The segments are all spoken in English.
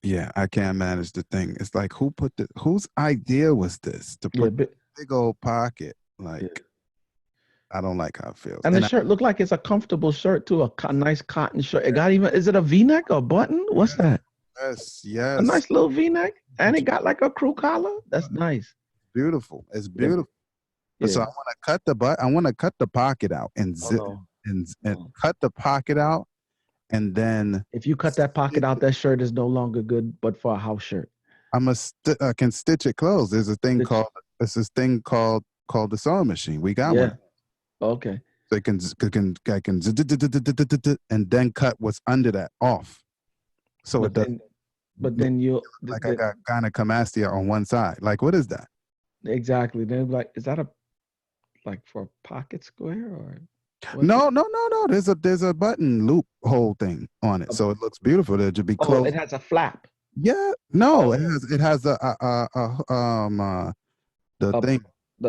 Yeah, I can't manage the thing. It's like whose idea was this to Yeah, put big old pocket? yeah. Like I don't like how it feels. And the And shirt looked like it's a comfortable shirt too, a nice cotton shirt. It got even, is it a V-neck or a button? What's yes, that? yes, A yes. nice little V-neck, and it got like a crew collar. That's nice. Beautiful. It's Yeah, beautiful. So yeah. I want to cut the I want to cut the pocket out and Oh zip no. and No. cut the pocket out and then If you cut that pocket out, that shirt is no longer good, but for a house shirt. I can stitch it closed. Stitch. There's this thing called the sewing machine. We got one. Yeah. Okay. So I can and then cut what's under that off. So it But doesn't then, but make then you, it look like I got gynecomastia on one side. Like what is that? exactly. Then like, is that a like for a pocket square or what's it? No. There's a button loop hole thing on it. A, So it looks beautiful. It should be oh, it closed. has a flap. Yeah, no, Oh, it has the a, thing.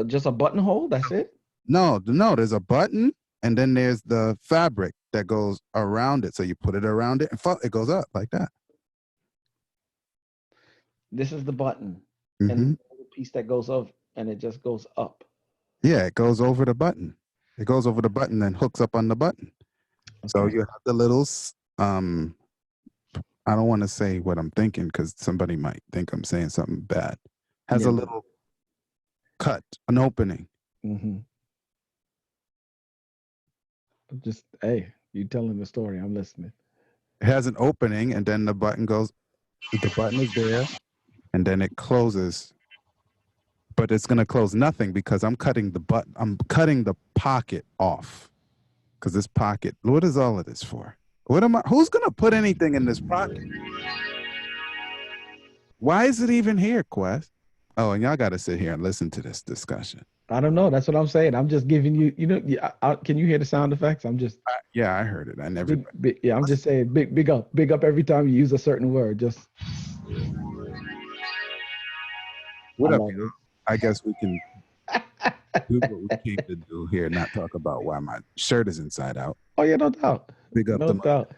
just a buttonhole. That's it. No, there's a button and then there's the fabric that goes around it. So you put it around it and it goes up like that. This is the button, and Hmm. the little piece that goes up, and it just goes up. Yeah, it goes over the button. It goes over the button and hooks up on the button. So Okay. you have the little I don't want to say what I'm thinking because somebody might think I'm saying something bad. Has Yeah. a little cut, an opening. Mm-hmm. Just hey, you telling the story. I'm listening. It has an opening and then the button is there and then it closes. But it's gonna close nothing because I'm cutting the pocket off. Because this pocket, what is all of this for? Who's gonna put anything in this pocket? Why is it even here, Quest? Oh, and y'all gotta sit here and listen to this discussion. I don't know. That's what I'm saying. I'm just giving you. You know, yeah, can you hear the sound effects? I'm just Yeah, I heard it. And big, everybody. big. Yeah, I'm just saying big up every time you use a certain word. Just I What up, love y'all? it. I guess we can do what we came to do here, not talk about why my shirt is inside out. Oh yeah, no doubt, Big up no the doubt.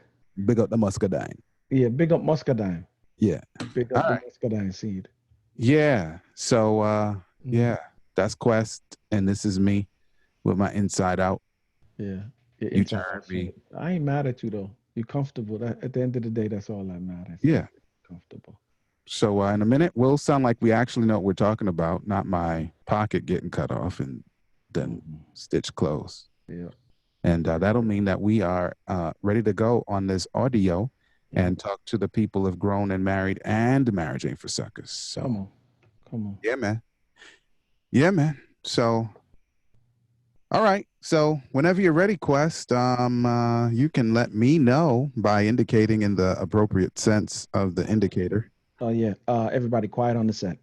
big up the muscadine. Yeah, big up muscadine. Yeah. Big All up the right. muscadine seed. Yeah. So Mm, yeah, that's Quest and this is me with my inside out. yeah, your You inside turned out me. shirt. I ain't mad at you though. You're comfortable. At the end of the day, that's all that matters. Yeah. Comfortable. So in a minute, we'll sound like we actually know what we're talking about, not my pocket getting cut off and then Mhm. stitched closed. Yeah. And that'll mean that we are ready to go on this audio Mm. and talk to the people of grown and married and marriage ain't for suckers. Come So on, come on. yeah, man. Yeah, man. So all right. So whenever you're ready, Quest, you can let me know by indicating in the appropriate sense of the indicator. Oh yeah. Everybody, quiet on the set.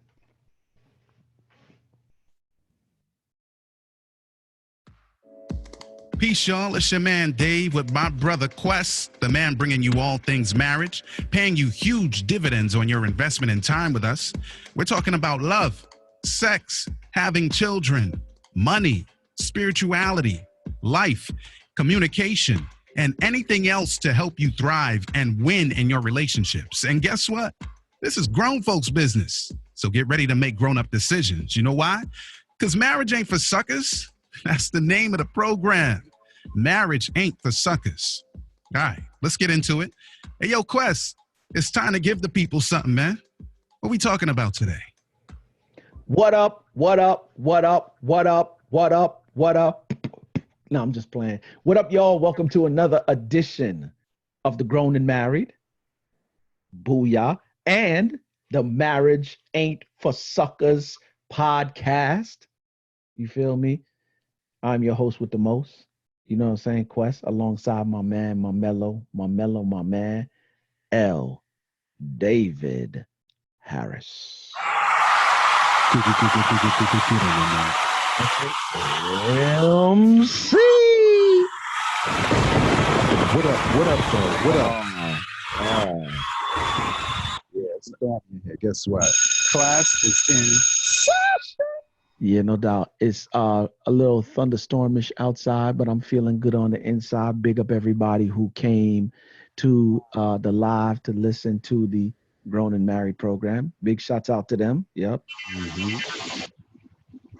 Peace, y'all. It's your man Dave with my brother Quest, the man bringing you all things marriage, paying you huge dividends on your investment and time with us. We're talking about love, sex, having children, money, spirituality, life, communication, and anything else to help you thrive and win in your relationships. And guess what? This is grown folks' business. So get ready to make grown up decisions. You know why? Because marriage ain't for suckers. That's the name of the program. Marriage ain't for suckers. All right, let's get into it. Hey, yo, Quest, it's time to give the people something, man. What we talking about today? What up? What up? What up? What up? What up? What up? No, I'm just playing. What up, y'all? Welcome to another edition of the Grown and Married. Booyah. And the Marriage Ain't for Suckers podcast. You feel me? I'm your host with the most. You know what I'm saying? Quest, alongside my man, my man, L. David Harris. MC. What up? What up, though? What up? Oh. Yeah, it's stormy in here. Guess what? Class is in. Yeah, no doubt. It's a little thunderstormish outside, but I'm feeling good on the inside. Big up everybody who came to the live to listen to the Grown and Married program. Big shouts out to them. Yep. Mhm.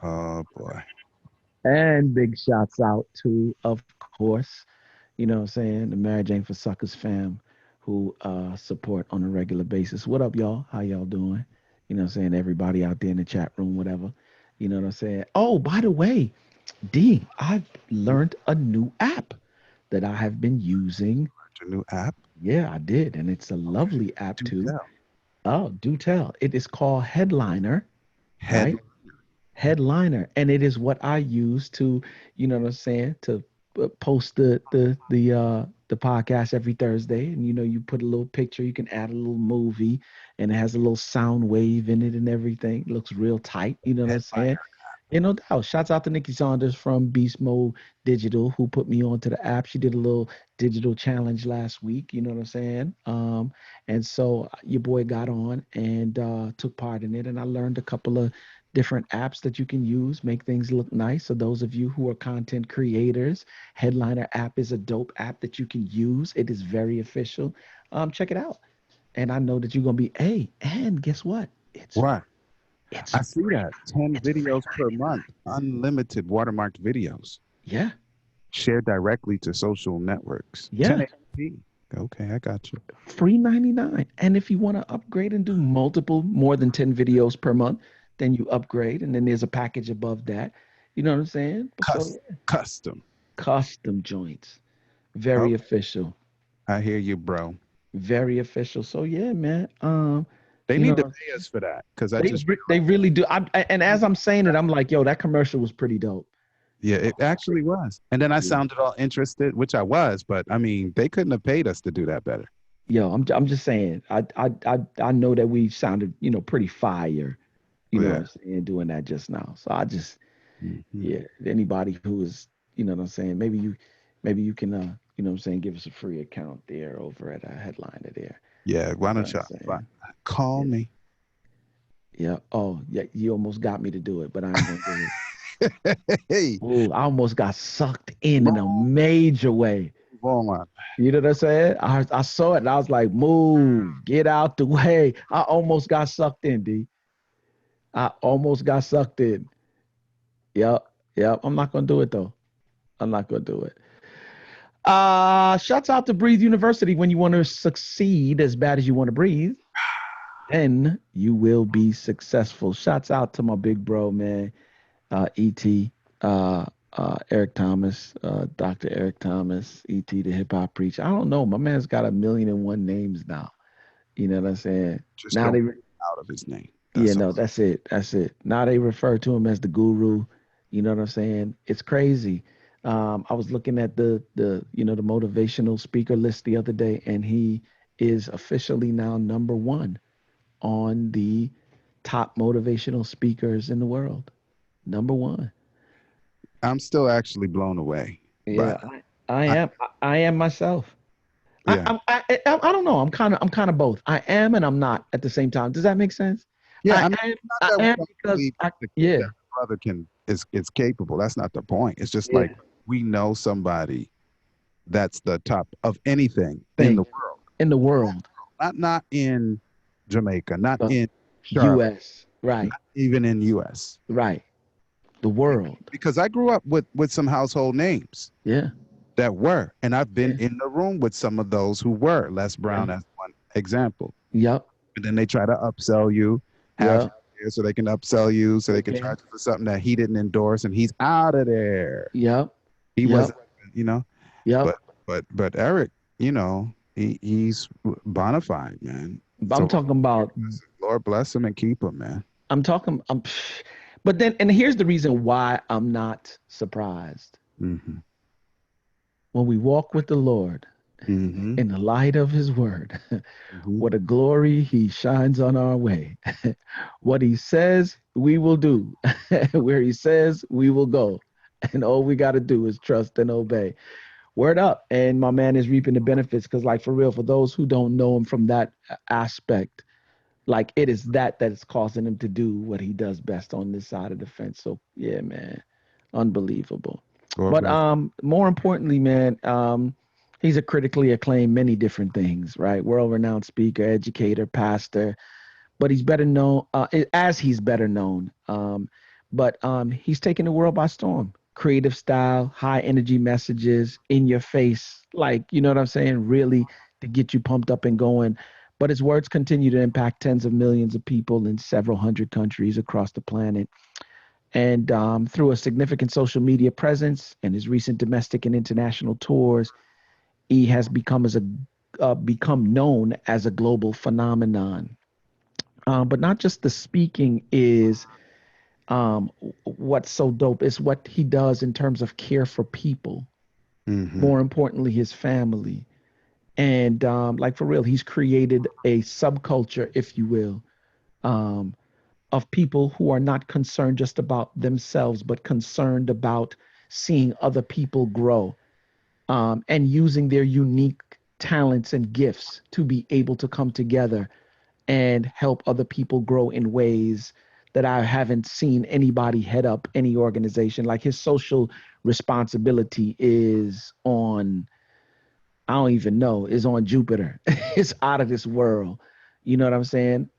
Oh boy. And big shouts out to, of course, you know what I'm saying, the Marriage Ain't for Suckers fam who support on a regular basis. What up, y'all? How y'all doing? You know what I'm saying? Everybody out there in the chat room, whatever. You know what I'm saying? Oh, by the way, D, I've learned a new app that I have been using. A new app. Yeah, I did. And it's a lovely app Do too. tell. Oh, do tell. It is called Headliner, Head. right? Headliner, and it is what I use to, you know what I'm saying, to post the podcast every Thursday. And you know, you put a little picture, you can add a little movie, and it has a little sound wave in it and everything. It looks real tight. You know what I'm saying? You know, doubt. Shouts out to Nikki Saunders from Beast Mode Digital who put me onto the app. She did a little digital challenge last week. You know what I'm saying? And so your boy got on and took part in it, and I learned a couple of different apps that you can use, make things look nice. So those of you who are content creators, Headliner app is a dope app that you can use. It is very official. Check it out. And I know that you're gonna be, hey, and guess what? What? It's I see free. that. 10 It's free. videos per month. Unlimited watermarked videos. Yeah, Shared directly to social networks. yeah. 1080p. Okay, I got you. Free 99. And if you want to upgrade and do multiple, more than 10 videos per month, then you upgrade. And then there's a package above that. You know what I'm saying? So Custom. custom joints. Oh, Very official. I hear you, bro. Very official. So yeah, man. They You need to know, pay us for that because I they just they really do. And as I'm saying it, I'm like, yo, that commercial was pretty dope. yeah, it actually was. And then I sounded all interested, which I was, but I mean, they couldn't have paid us to do that better. Yo, I'm just saying. I know that we sounded, you know, pretty fire. You know what Yeah. I'm saying, doing that just now. So I just, Mhm. yeah. Anybody who is, you know what I'm saying, maybe you can, you know what I'm saying, give us a free account there over at Headliner there. Yeah, why You know don't what y'all I'm saying? call Yeah. me? Yeah. Oh, yeah. You almost got me to do it, but I ain't gonna do it. Hey, Ooh, I almost got sucked in a major way. move on. You know what I'm saying? I saw it and I was like, move, get out the way. I almost got sucked in, D. I almost got sucked in. Yep. Yep. I'm not gonna do it though. I'm not gonna do it. Shouts out to Breathe University. When you want to succeed as bad as you want to breathe, then you will be successful. Shouts out to my big bro, man. ET, Eric Thomas, Dr. Eric Thomas, ET, the hip hop preacher. I don't know. My man's got 1,000,001 names now. You know what I'm saying? Just Now don't they, out of his name. yeah, That's all. no, that's it. That's it. Now they refer to him as the guru. You know what I'm saying? It's crazy. I was looking at the you know the motivational speaker list the other day, and he is officially now #1 on the top motivational speakers in the world. #1. I'm still actually blown away by Yeah, that. I I, am. I am myself. yeah. I don't know. I'm kind of both. I am and I'm not at the same time. Does that make sense? Yeah, I I mean, am. it's not I that we am don't because believe I. that Yeah. the brother is capable. That's not the point. It's just Yeah. like we know somebody that's the top of anything in the Thing world. in the world, Not in Jamaica, not the in Charlotte, U.S. Right. not even in US. Right. The world. Because I grew up with some household names Yeah. that were, and I've been Yeah. in the room with some of those who were. Les Brown Yeah. as one example. Yep. And then they try to upsell you, have Yeah. you here so they can upsell you, so they can Okay. charge you for something that he didn't endorse, and he's out of there. Yep. He Yep. wasn't, you know. Yep. But but Eric, you know, he's bona fide, man. I'm So talking about. Lord bless him and keep him, man. I'm talking. But then, and here's the reason why I'm not surprised. Mm-hmm. When we walk with the Lord Mm-hmm. in the light of His Word, Mm-hmm. what a glory He shines on our way. What He says, we will do. Where He says, we will go. And all we got to do is trust and obey. Word up. And my man is reaping the benefits because, like, for real, for those who don't know him from that aspect, like, it is that is causing him to do what he does best on this side of the fence. So, yeah, man, unbelievable. Lord But bless. more importantly, man, He's a critically acclaimed many different things, right? World-renowned speaker, educator, pastor, but he's better known as he's better known. But he's taking the world by storm. Creative style, high energy messages, in your face, like, you know what I'm saying? Really to get you pumped up and going. But his words continue to impact tens of millions of people in several hundred countries across the planet. And through a significant social media presence and his recent domestic and international tours, he has become known as a global phenomenon. But not just the speaking is what's so dope. It's what he does in terms of care for people. More importantly, his family. And like for real, he's created a subculture, if you will, of people who are not concerned just about themselves, but concerned about seeing other people grow, and using their unique talents and gifts to be able to come together and help other people grow in ways that I haven't seen anybody head up any organization. Like his social responsibility is on, I don't even know, is on Jupiter. It's out of this world. You know what I'm saying?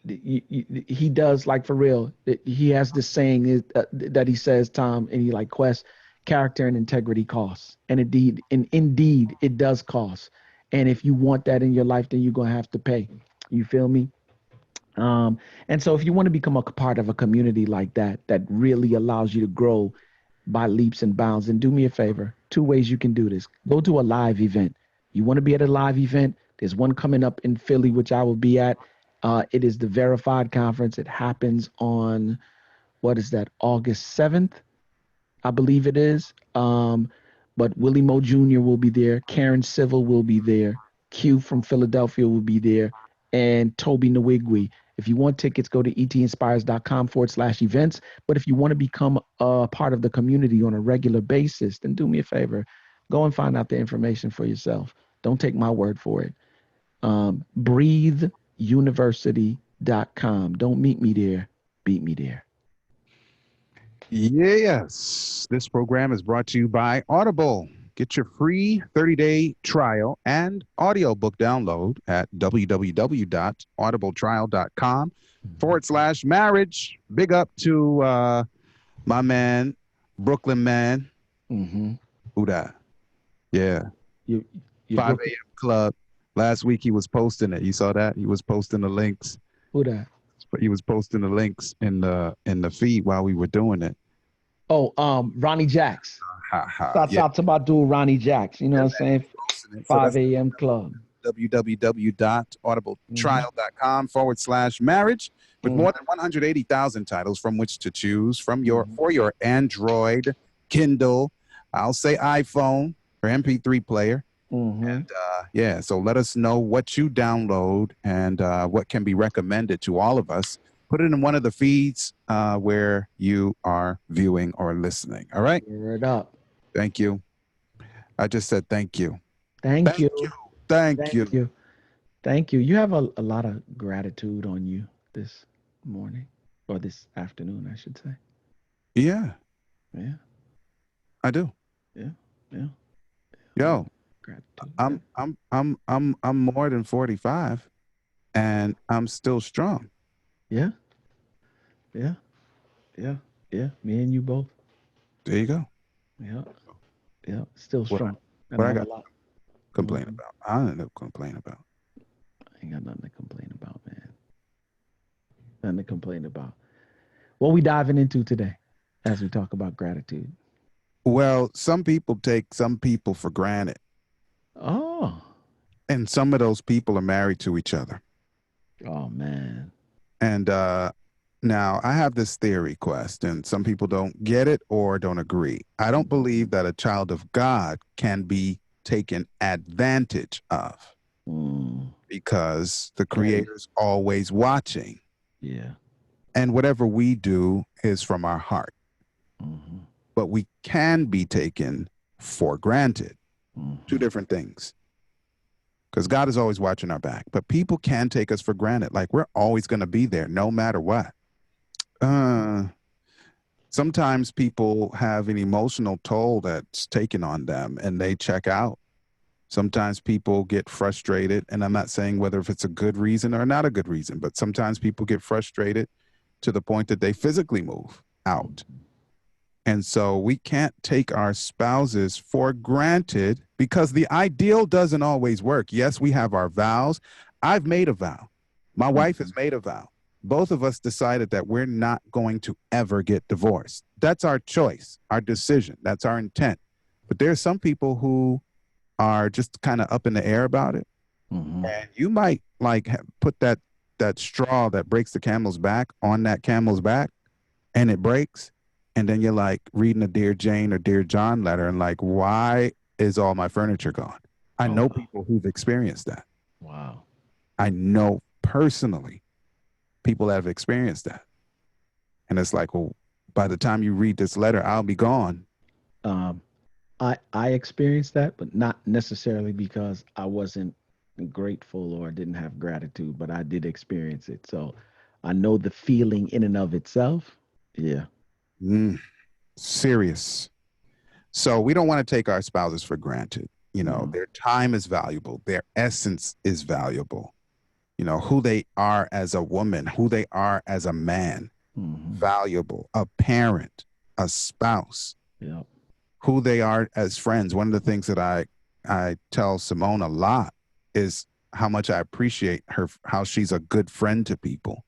He does, like, for real. He has this saying that he says, Tom, and he like, Quest, character and integrity costs. And indeed, it does cost. And if you want that in your life, then you're going to have to pay. You feel me? And so if you want to become a part of a community like that, that really allows you to grow by leaps and bounds, then do me a favor. 2 ways you can do this. Go to a live event. You want to be at a live event? There's one coming up in Philly, which I will be at. It is the Verified Conference. It happens on, what is that, August 7th, I believe it is. But Willie Moe Jr. will be there. Karen Civil will be there. Q from Philadelphia will be there. And Toby Nwigwe. If you want tickets, go to etinspires.com/events. But if you want to become a part of the community on a regular basis, then do me a favor. Go and find out the information for yourself. Don't take my word for it. BreatheUniversity.com. Don't meet me there. Beat me there. Yes. This program is brought to you by Audible. Get your free 30-day trial and audiobook download at www.audibletrial.com/marriage. Big up to my man, Brooklyn man. Who that? Yeah. You 5 a.m. Club. Last week he was posting it. You saw that? He was posting the links. Who that? He was posting the links in the feed while we were doing it. Oh, Ronnie Jacks. Shouts out to my dude Ronnie Jacks. You know what I'm saying? 5 a.m. Club. www.audibletrial.com/marriage with more than 180,000 titles from which to choose for your Android, Kindle, I'll say iPhone or MP3 player. And so let us know what you download and what can be recommended to all of us. Put it in one of the feeds where you are viewing or listening. All right. Word up. Thank you. I just said thank you. Thank you. Thank you. Thank you. You have a lot of gratitude on you this morning, or this afternoon, I should say. Yeah. Yeah. I do. Yeah. Yo. Gratitude. I'm more than 45 and I'm still strong. Yeah. Me and you both. There you go. Yeah. Still strong. What I got to complain about? I don't know complain about. I ain't got nothing to complain about, man. Nothing to complain about. What we diving into today as we talk about gratitude? Well, some people take some people for granted. Oh. And some of those people are married to each other. Oh, man. And now I have this theory, Quest, and some people don't get it or don't agree. I don't believe that a child of God can be taken advantage of because the Creator's always watching. Yeah. And whatever we do is from our heart. But we can be taken for granted. 2 different things. Because God is always watching our back. But people can take us for granted. Like we're always going to be there no matter what. sometimes people have an emotional toll that's taken on them and they check out. Sometimes people get frustrated, and I'm not saying whether if it's a good reason or not a good reason, but sometimes people get frustrated to the point that they physically move out. And so we can't take our spouses for granted because the ideal doesn't always work. Yes, we have our vows. I've made a vow. My wife has made a vow. Both of us decided that we're not going to ever get divorced. That's our choice, our decision. That's our intent. But there's some people who are just kind of up in the air about it. And you might like put that straw that breaks the camel's back on that camel's back, and it breaks. And then you're like reading a Dear Jane or Dear John letter and like, why is all my furniture gone? I know people who've experienced that. Wow. I know personally people that have experienced that. And it's like, well, by the time you read this letter, I'll be gone. I experienced that, but not necessarily because I wasn't grateful or didn't have gratitude, but I did experience it. So I know the feeling in and of itself. Yeah. Serious. So we don't want to take our spouses for granted. You know, their time is valuable. Their essence is valuable. You know, who they are as a woman, who they are as a man, valuable, a parent, a spouse, who they are as friends. One of the things that I tell Simone a lot is how much I appreciate her, how she's a good friend to people.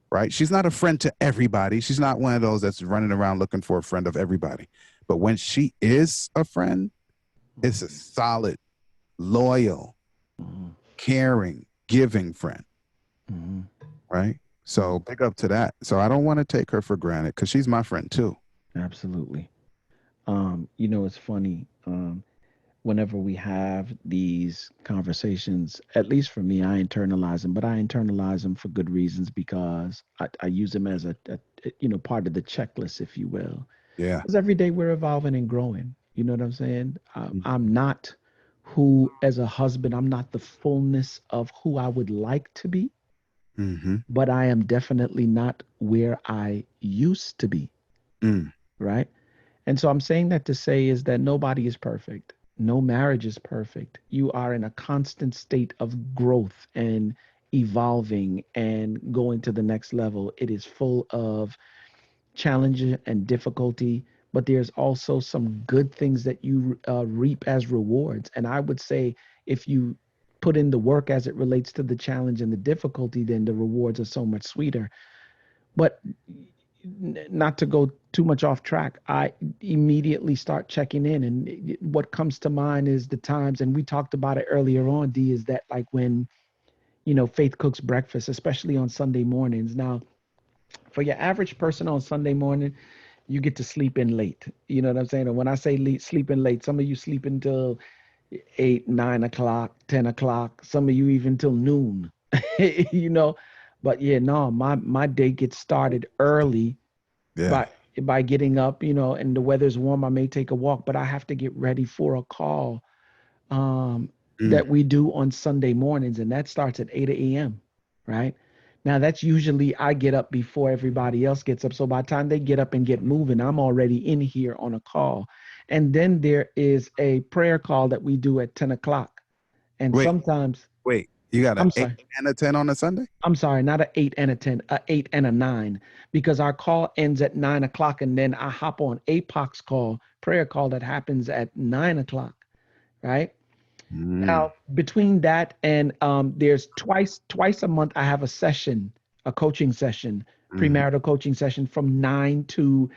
Right? She's not a friend to everybody. She's not one of those that's running around looking for a friend of everybody. But when she is a friend, it's a solid, loyal, caring, giving friend. Right? So big up to that. So I don't want to take her for granted because she's my friend too. Absolutely. You know, it's funny. Whenever we have these conversations, at least for me, I internalize them, but I internalize them for good reasons because I use them as a part of the checklist, if you will. Yeah. Because every day we're evolving and growing. You know what I'm saying? I'm not who, as a husband, I'm not the fullness of who I would like to be, but I am definitely not where I used to be. Right? And so I'm saying that to say is that nobody is perfect. No marriage is perfect. You are in a constant state of growth and evolving and going to the next level. It is full of challenge and difficulty, but there's also some good things that you reap as rewards. And I would say if you put in the work as it relates to the challenge and the difficulty, then the rewards are so much sweeter. But not to go too much off track, I immediately start checking in. And what comes to mind is the times, and we talked about it earlier on, D, is that like when, Faith cooks breakfast, especially on Sunday mornings. Now, for your average person on Sunday morning, you get to sleep in late. You know what I'm saying? And when I say sleeping late, some of you sleep until 8, 9 o'clock, 10 o'clock, some of you even till noon, But yeah, no, my day gets started early by getting up, and the weather's warm. I may take a walk, but I have to get ready for a call that we do on Sunday mornings, and that starts at 8 a.m. Right? Now that's usually I get up before everybody else gets up. So by the time they get up and get moving, I'm already in here on a call. And then there is a prayer call that we do at 10 o'clock. And sometimes you got an 8 sorry. and a 10 on a Sunday? I'm sorry, not an 8 and a 10, an 8 and a 9, because our call ends at 9 o'clock, and then I hop on APOC's prayer call that happens at 9 o'clock, right? Now, between that and there's twice a month, I have a coaching session, premarital coaching session from 9 to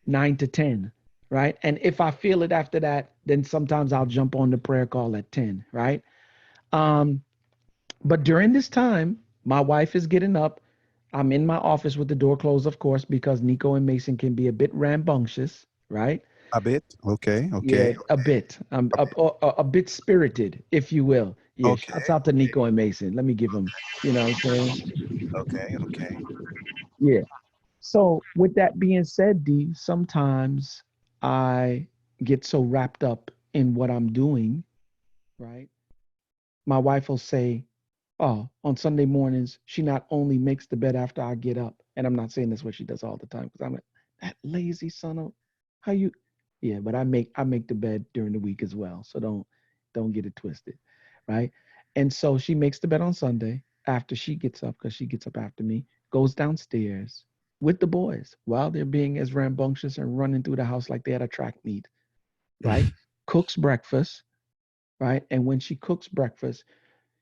10, right? And if I feel it after that, then sometimes I'll jump on the prayer call at 10, right? But during this time, my wife is getting up. I'm in my office with the door closed, of course, because Nico and Mason can be a bit rambunctious, right? A bit? Okay. Yeah, a bit. A bit spirited, if you will. Yeah, shouts out to Nico and Mason. Let me give them, you know what I'm saying? Okay. Yeah. So with that being said, D, sometimes I get so wrapped up in what I'm doing, right? My wife will say, oh, on Sunday mornings, she not only makes the bed after I get up, and I'm not saying that's what she does all the time, because That lazy son of how you yeah, but I make the bed during the week as well. So don't get it twisted. Right. And so she makes the bed on Sunday after she gets up, because she gets up after me, goes downstairs with the boys while they're being as rambunctious and running through the house like they had a track meet, right? Cooks breakfast, right? And when she cooks breakfast,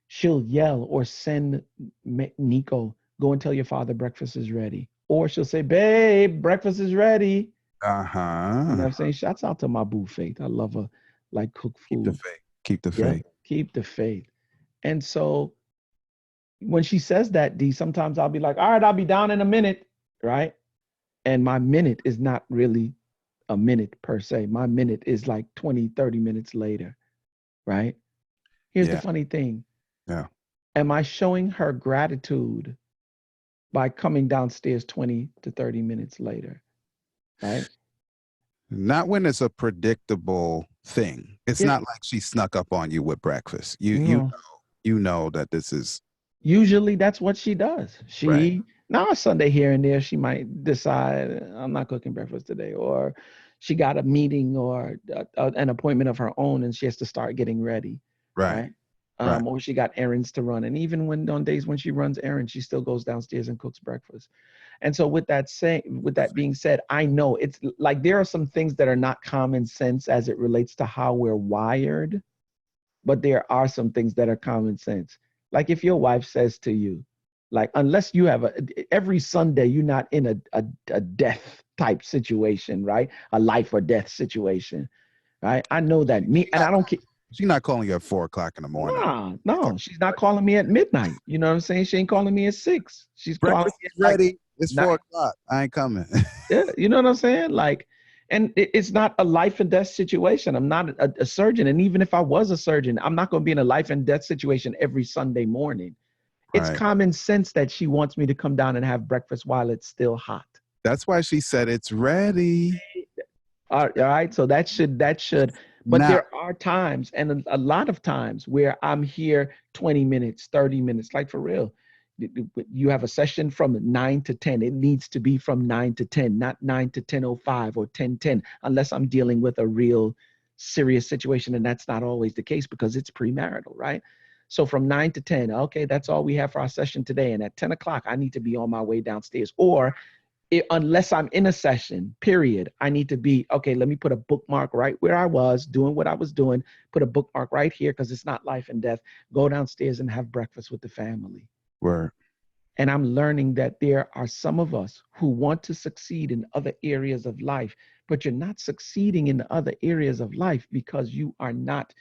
she'll yell or send Nico, go and tell your father breakfast is ready. Or she'll say, babe, breakfast is ready. You know what I'm saying? Shouts out to my boo Faith. I love her, like cook food. Keep the faith. Keep the Yeah, faith. keep the faith. And so when she says that, D, sometimes I'll be like, all right, I'll be down in a minute, right? And my minute is not really a minute per se. My minute is like 20, 30 minutes later, right? Here's the funny thing. Yeah. Am I showing her gratitude by coming downstairs 20 to 30 minutes later, right? Not when it's a predictable thing. It's not like she snuck up on you with breakfast. You know that this is. Usually that's what she does. Now a Sunday here and there, she might decide I'm not cooking breakfast today, or she got a meeting or an appointment of her own and she has to start getting ready. Right. Or she got errands to run. And even when on days when she runs errands, she still goes downstairs and cooks breakfast. And so with that being said, I know it's like there are some things that are not common sense as it relates to how we're wired, but there are some things that are common sense. Like if your wife says to you, like, unless you have every Sunday, you're not in a death type situation, right? A life or death situation, right? I know that and I don't care. She's not calling you at 4 o'clock in the morning. No, she's not calling me at midnight. You know what I'm saying? She ain't calling me at 6. She's calling me at ready. It's 4 o'clock. I ain't coming. Yeah, you know what I'm saying? Like, and it's not a life and death situation. I'm not a surgeon. And even if I was a surgeon, I'm not going to be in a life and death situation every Sunday morning. It's common sense that she wants me to come down and have breakfast while it's still hot. That's why she said it's ready. All right. So that should, but there are times, and a lot of times, where I'm here 20 minutes, 30 minutes, like for real. You have a session from 9 to 10. It needs to be from 9 to 10, not 9 to 10:05 or 10:10, unless I'm dealing with a real serious situation. And that's not always the case because it's premarital, right? So from 9 to 10, okay, that's all we have for our session today. And at 10 o'clock, I need to be on my way downstairs. Or unless I'm in a session, period, I need to be, okay, let me put a bookmark right where I was doing what I was doing, put a bookmark right here because it's not life and death. Go downstairs and have breakfast with the family. Word. And I'm learning that there are some of us who want to succeed in other areas of life, but you're not succeeding in the other areas of life because you are not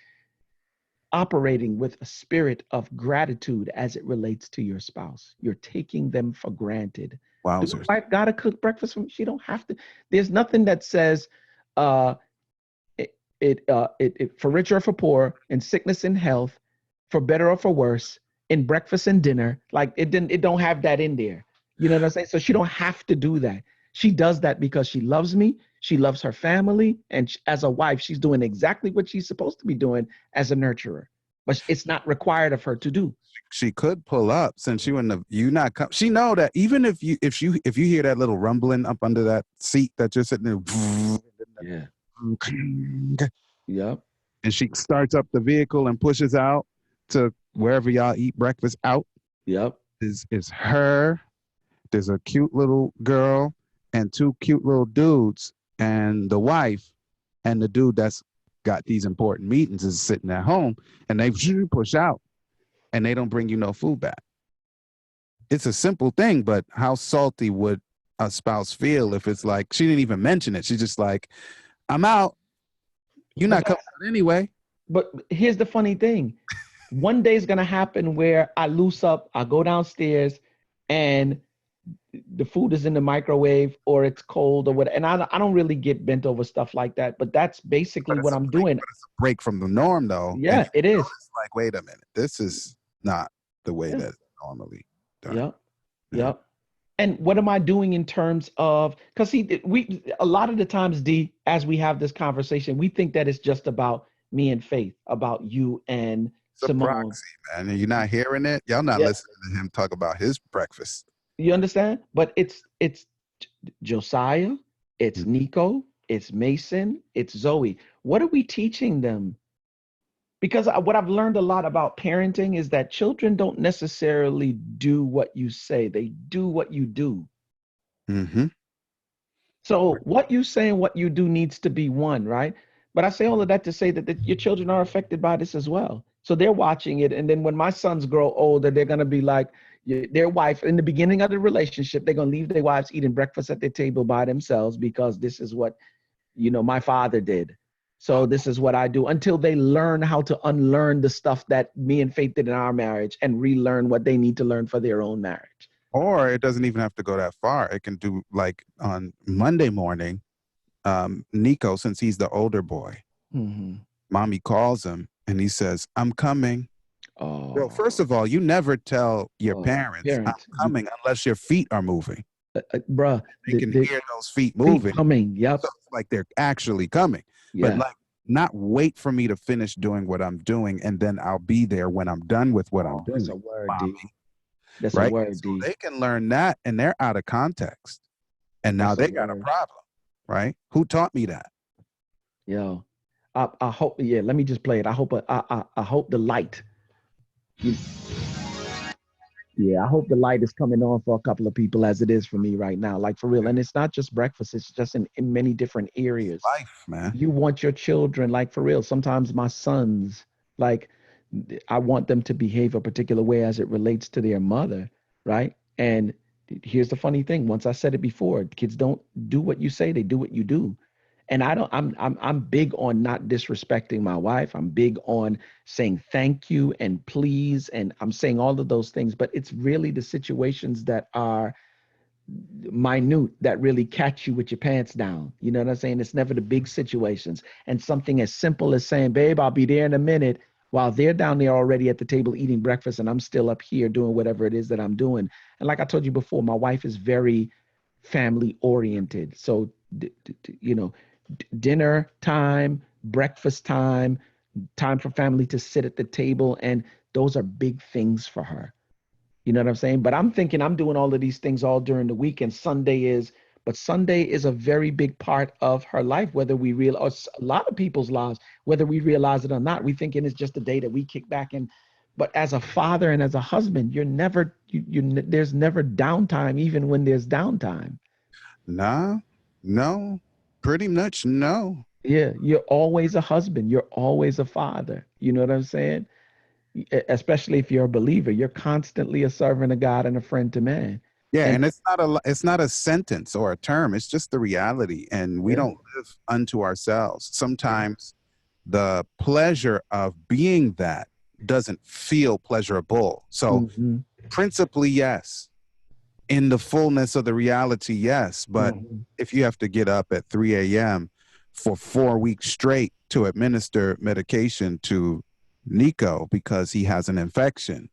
operating with a spirit of gratitude as it relates to your spouse. You're taking them for granted. Wowzers. Does my wife gotta cook breakfast for me? She don't have to. There's nothing that says for richer or for poor, in sickness and health, for better or for worse, in breakfast and dinner. Like it don't have that in there. You know what I'm saying? So she don't have to do that. She does that because she loves me. She loves her family. And as a wife, she's doing exactly what she's supposed to be doing as a nurturer. But it's not required of her to do. She could pull up since you and you not come. She know that even if you hear that little rumbling up under that seat that you're sitting there. Yeah. Yep. And she starts up the vehicle and pushes out to wherever y'all eat breakfast out. Yep. Is her. There's a cute little girl and 2 cute little dudes, and the wife and the dude that's got these important meetings is sitting at home, and they push out and they don't bring you no food back. It's a simple thing, but how salty would a spouse feel if it's like she didn't even mention it? She's just like, I'm out. You're not coming out anyway. But here's the funny thing. One day is going to happen where I loose up, I go downstairs, and the food is in the microwave or it's cold or whatever. And I don't really get bent over stuff like that, but that's basically what I'm doing. But it's a break from the norm, though. Yeah, it is. It's like, wait a minute. This is not the way that it's normally done. Yep. And what am I doing in terms of, because we a lot of the times, D, as we have this conversation, we think that it's just about me and Faith, about you and Simone. Proxy, man. And you're not hearing it. Y'all not listening to him talk about his breakfast. You understand? But it's Josiah, It's Nico, it's Mason, it's Zoe. What are we teaching them? Because what I've learned a lot about parenting is that children don't necessarily do what you say, they do what you do. Mm-hmm. So what you say and what you do needs to be one, right? But I say all of that to say that your children are affected by this as well. So they're watching it. And then when my sons grow older, they're going to be like their wife in the beginning of the relationship, they're going to leave their wives eating breakfast at their table by themselves because this is what, my father did. So this is what I do until they learn how to unlearn the stuff that me and Faith did in our marriage and relearn what they need to learn for their own marriage. Or it doesn't even have to go that far. It can do like on Monday morning, Nico, since he's the older boy, mommy calls him and he says, I'm coming. Oh, Well, first of all, you never tell your parents, I'm coming unless your feet are moving. Bruh, They can hear those feet moving. Coming, yep. So it's like they're actually coming. Yeah. But like, not wait for me to finish doing what I'm doing and then I'll be there when I'm done with what I'm doing. That's a word, mommy. D. That's Right? a word, So D. they can learn that and they're out of context. And now they got a problem, right? Who taught me that? Yo, I hope, let me just play it. I hope the light. Yeah, I hope the light is coming on for a couple of people as it is for me right now, like for real. And it's not just breakfast, it's just in many different areas. Life, man. You want your children, like for real. Sometimes my sons, like I want them to behave a particular way as it relates to their mother, right? And here's the funny thing. Once I said it before, kids don't do what you say, they do what you do. And I'm big on not disrespecting my wife. I'm big on saying thank you and please. And I'm saying all of those things, but it's really the situations that are minute that really catch you with your pants down. You know what I'm saying? It's never the big situations. And something as simple as saying, babe, I'll be there in a minute, while they're down there already at the table eating breakfast and I'm still up here doing whatever it is that I'm doing. And like I told you before, my wife is very family oriented. So, dinner time, breakfast time, time for family to sit at the table. And those are big things for her. You know what I'm saying? But I'm thinking I'm doing all of these things all during the week, and Sunday is a very big part of her life, whether we realize, a lot of people's lives, whether we realize it or not. We thinking it's just a day that we kick back in. But as a father and as a husband, there's never downtime, even when there's downtime. No, pretty much no. Yeah, you're always a husband. You're always a father. You know what I'm saying? Especially if you're a believer, you're constantly a servant of God and a friend to man. Yeah, and it's not a sentence or a term. It's just the reality, and we don't live unto ourselves. Sometimes the pleasure of being that doesn't feel pleasurable. So principally, yes. In the fullness of the reality, yes. But if you have to get up at 3 a.m. for 4 weeks straight to administer medication to Nico because he has an infection,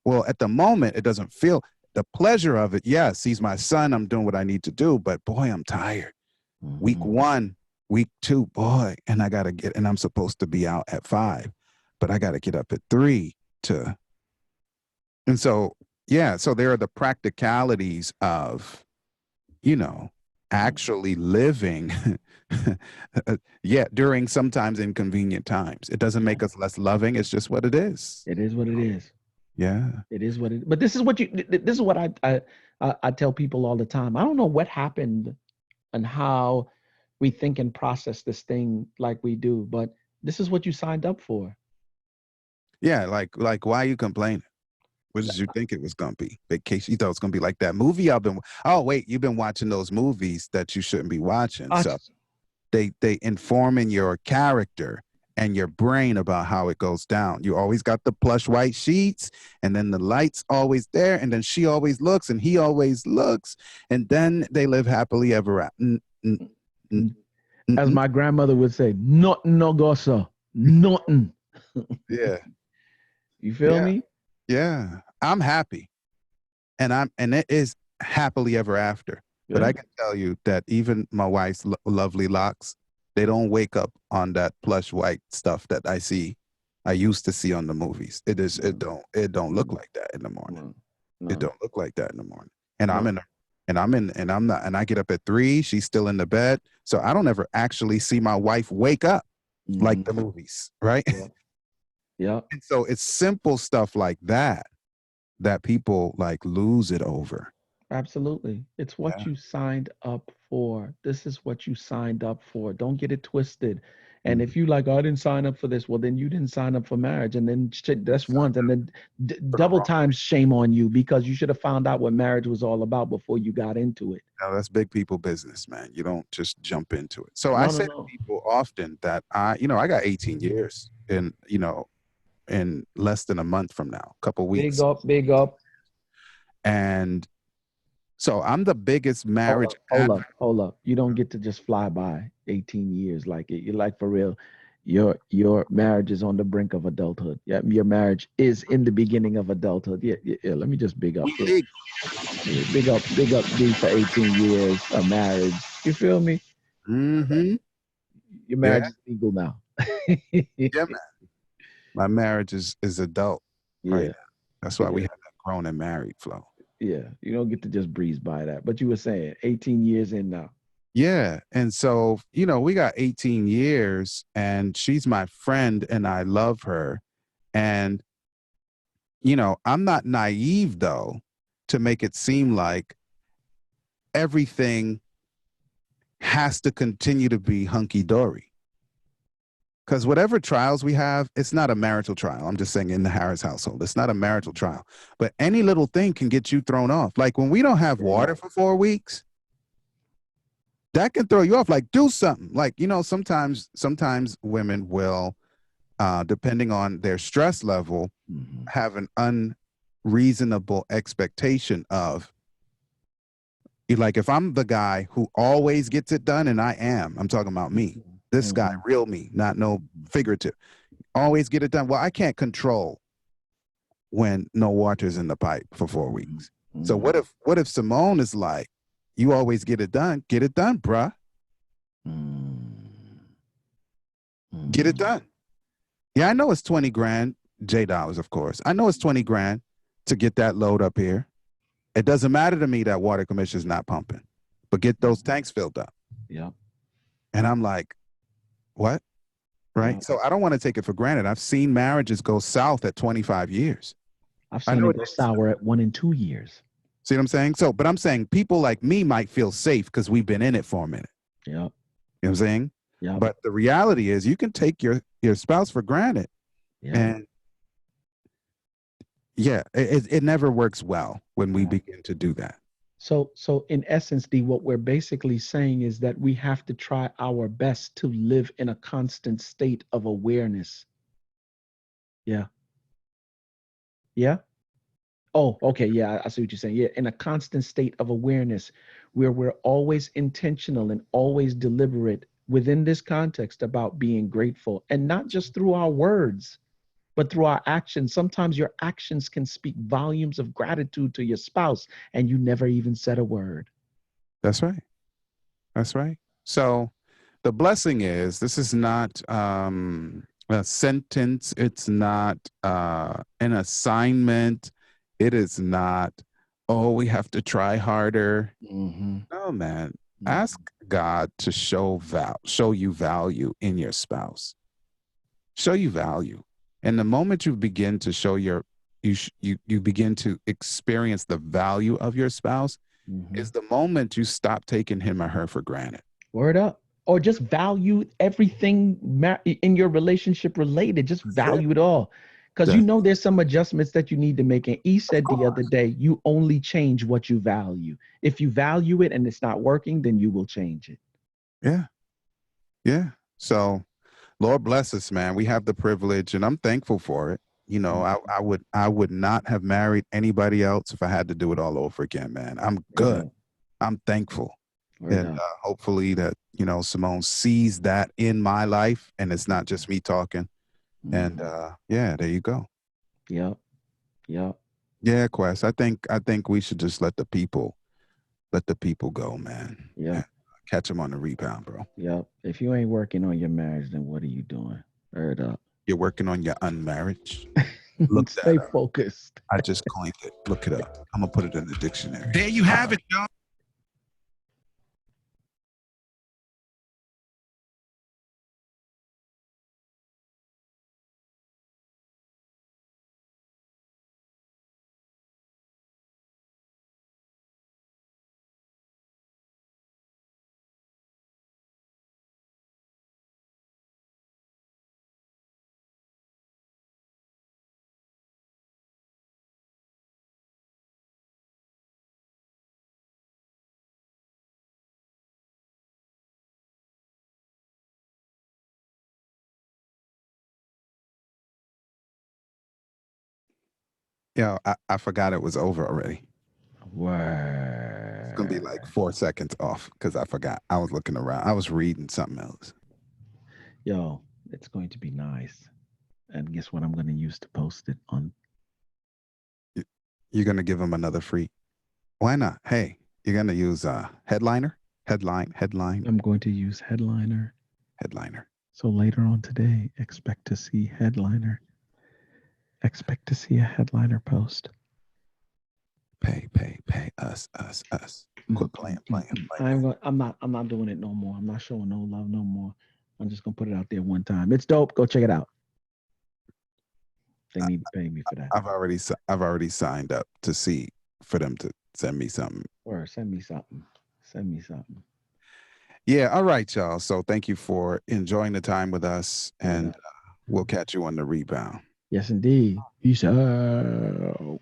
well, at the moment, it doesn't feel the pleasure of it. Yes, he's my son. I'm doing what I need to do. But boy, I'm tired. Week 1, week 2, boy, and I'm supposed to be out at 5, but I got to get up at 3 and so, yeah, so there are the practicalities of, actually living, during sometimes inconvenient times. It doesn't make us less loving. It's just what it is. It is what it is. Yeah. It is what it is. But this is what I tell people all the time. I don't know what happened and how we think and process this thing like we do, but this is what you signed up for. Yeah, like why are you complaining? What did you think it was going to be? Vacation? You thought it was going to be like that movie? You've been watching those movies that you shouldn't be watching. So they inform in your character and your brain about how it goes down. You always got the plush white sheets, and then the light's always there, and then she always looks, and he always looks, and then they live happily ever after. As my grandmother would say, nothing no go so, nothing. Yeah. You feel me? Yeah, I'm happy, and it is happily ever after. Yeah. But I can tell you that even my wife's lovely locks, they don't wake up on that plush white stuff that I used to see on the movies. It don't look like that in the morning. No. It don't look like that in the morning. And I'm in and I'm not, and I get up at 3, she's still in the bed. So I don't ever actually see my wife wake up like the movies, right? Yeah. Yeah. And so it's simple stuff like that that people like lose it over. Absolutely. It's what Yeah. you signed up for. This is what you signed up for. Don't get it twisted. And if you like, I didn't sign up for this, well, then you didn't sign up for marriage. And then that's one. And then double times shame on you, because you should have found out what marriage was all about before you got into it. No, that's big people business, man. You don't just jump into it. So No, I no, say no. to people often that I got 18 years in less than a month from now, a couple weeks. Big up, big up. And so I'm the biggest marriage. Hold up. You don't get to just fly by 18 years like it. You're like, for real. Your marriage is on the brink of adulthood. Yeah, your marriage is in the beginning of adulthood. Yeah. Let me just big up. Yeah. Big up D for 18 years of marriage. You feel me? Mm-hmm. Your marriage is legal now. Yeah, man. My marriage is adult. Yeah. Right now. That's why we have that grown and married flow. Yeah. You don't get to just breeze by that. But you were saying 18 years in now. Yeah. And so, we got 18 years and she's my friend and I love her. And, I'm not naive though to make it seem like everything has to continue to be hunky dory. Because whatever trials we have, it's not a marital trial. I'm just saying in the Harris household, it's not a marital trial. But any little thing can get you thrown off. Like when we don't have water for 4 weeks, that can throw you off. Like do something. Like, sometimes women will, depending on their stress level, have an unreasonable expectation of, like if I'm the guy who always gets it done, and I'm talking about me. This guy, real me, not no figurative. Always get it done. Well, I can't control when no water's in the pipe for 4 weeks. So what if Simone is like, you always get it done, bruh. Get it done. Yeah, I know it's 20 grand, $J, of course. I know it's 20 grand to get that load up here. It doesn't matter to me that water commissioner's not pumping, but get those tanks filled up. Yeah. And I'm like, what? Right. Yeah. So I don't want to take it for granted. I've seen marriages go south at 25 years. I've seen it go sour at 1 and 2 years. See what I'm saying? So, but I'm saying people like me might feel safe because we've been in it for a minute. Yeah. You know what I'm saying? Yeah. But the reality is you can take your spouse for granted. Yeah. And yeah, it never works well when we begin to do that. So in essence, D, what we're basically saying is that we have to try our best to live in a constant state of awareness. Yeah. Yeah. Oh, okay. Yeah, I see what you're saying. Yeah, in a constant state of awareness where we're always intentional and always deliberate within this context about being grateful, and not just through our words, but through our actions. Sometimes your actions can speak volumes of gratitude to your spouse and you never even said a word. That's right. That's right. So the blessing is, this is not a sentence. It's not an assignment. It is not, oh, we have to try harder. No, man. Ask God to show you value in your spouse. Show you value. And the moment you begin to show you begin to experience the value of your spouse is the moment you stop taking him or her for granted. Word up. Or just value everything in your relationship related. Just value it all. Because there's some adjustments that you need to make. And E said the other day, you only change what you value. If you value it and it's not working, then you will change it. Yeah. Yeah. So Lord bless us, man. We have the privilege and I'm thankful for it. I would not have married anybody else if I had to do it all over again, man. I'm good. Yeah. I'm thankful. And hopefully that, Simone sees that in my life and it's not just me talking. And yeah, there you go. Yeah. Yeah. Yeah, Quest. I think we should just let the people go, man. Yeah. Catch them on the rebound, bro. Yeah. If you ain't working on your marriage, then what are you doing? Word up. You're working on your unmarriage. Stay focused. I just coined it. Look it up. I'm gonna put it in the dictionary. There you have it, y'all. I forgot it was over already. Word. It's gonna be like 4 seconds off because I forgot. I was looking around. I was reading something else. Yo, it's going to be nice. And guess what? I'm going to use to post it on. You're gonna give him another free. Why not? Hey, you're gonna use headliner, headline. I'm going to use Headliner. So later on today, expect to see Headliner. Expect to see a Headliner post. Pay us. Quit playing. I'm not doing it no more. I'm not showing no love no more. I'm just gonna put it out there one time. It's dope. Go check it out. They need to pay me for that. I've already signed up to see for them to send me something. Or send me something. Yeah, all right, y'all. So thank you for enjoying the time with us, and we'll catch you on the rebound. Yes, indeed. Peace out.